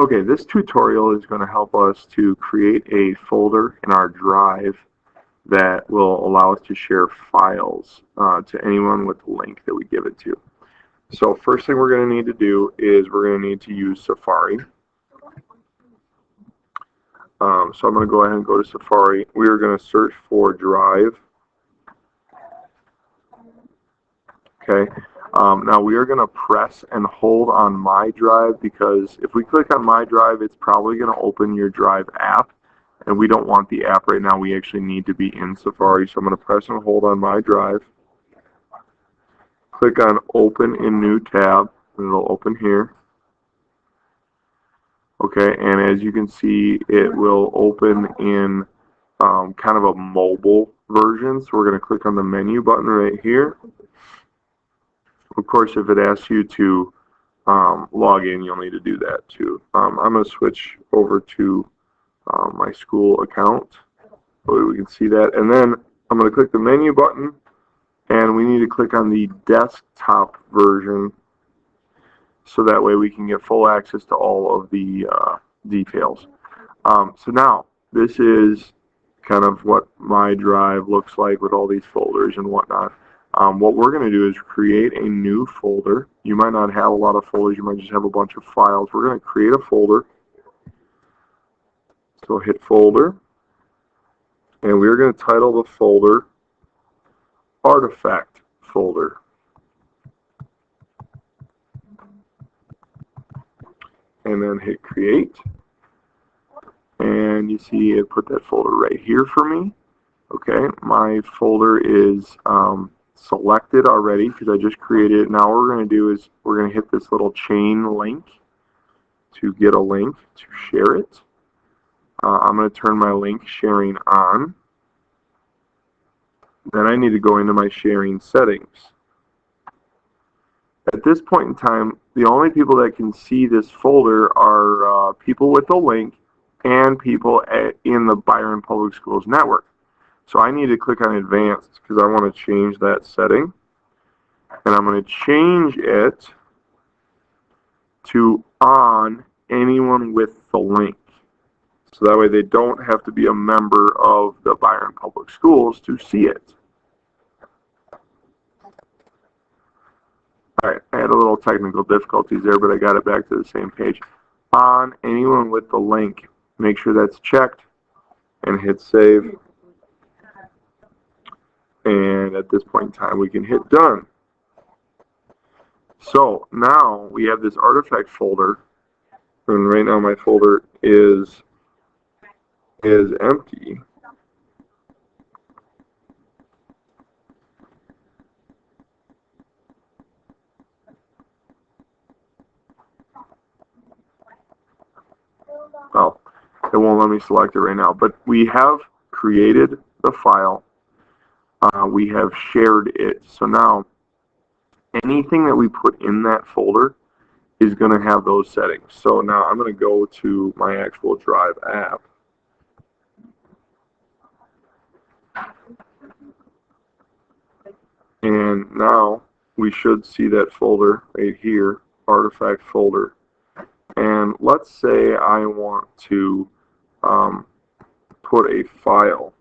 Okay, this tutorial is going to help us to create a folder in our drive that will allow us to share files to anyone with the link that we give it to. So first thing we're going to need to do is we're going to need to use Safari. So I'm going to go ahead and go to Safari. We are going to search for Drive. Okay. Now we are going to press and hold on My Drive, because if we click on My Drive, it's probably going to open your Drive app, and we don't want the app right now. We actually need to be in Safari. So I'm going to press and hold on My Drive. Click on Open in New Tab, and it'll open here. Okay, and as you can see, it will open in kind of a mobile version. So we're going to click on the menu button right here. Of course, if it asks you to log in, you'll need to do that too. I'm going to switch over to my school account so we can see that. And then I'm going to click the menu button, and we need to click on the desktop version so that way we can get full access to all of the details. So now, this is kind of what My Drive looks like with all these folders and whatnot. What we're going to do is create a new folder. You might not have a lot of folders. You might just have a bunch of files. We're going to create a folder. So hit Folder. And we're going to title the folder Artifact Folder. And then hit Create. And you see it put that folder right here for me. Okay, my folder is selected already because I just created it. Now what we're going to do is we're going to hit this little chain link to get a link to share it. I'm going to turn my link sharing on. Then I need to go into my sharing settings. At this point in time, the only people that can see this folder are people with the link and people in the Byron Public Schools network. So I need to click on Advanced because I want to change that setting. And I'm going to change it to on anyone with the link. So that way they don't have to be a member of the Byron Public Schools to see it. Alright, I had a little technical difficulties there, but I got it back to the same page. On anyone with the link, make sure that's checked and hit Save. And at this point in time, we can hit Done. So now we have this artifact folder, and right now my folder is empty. Oh, it won't let me select it right now, but we have created the file. We have shared it. So now anything that we put in that folder is going to have those settings. So now I'm going to go to my actual Drive app. And now we should see that folder right here, artifact folder. And let's say I want to put a file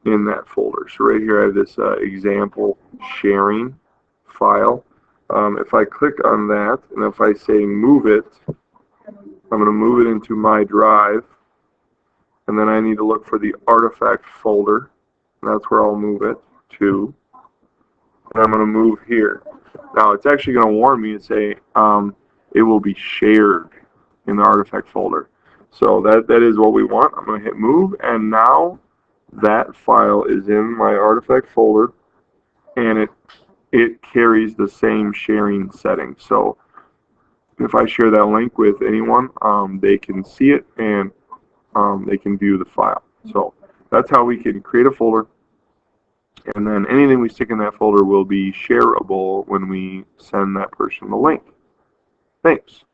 in that folder. So right here I have this example sharing file. If I click on that and if I say move it, I'm going to move it into my drive, and then I need to look for the artifact folder, and that's where I'll move it to, and I'm going to move here. Now it's actually going to warn me and say it will be shared in the artifact folder. So that is what we want. I'm going to hit move, and now that file is in my artifact folder, and it carries the same sharing settings. So if I share that link with anyone, they can see it and they can view the file. So that's how we can create a folder, and then anything we stick in that folder will be shareable when we send that person the link. Thanks.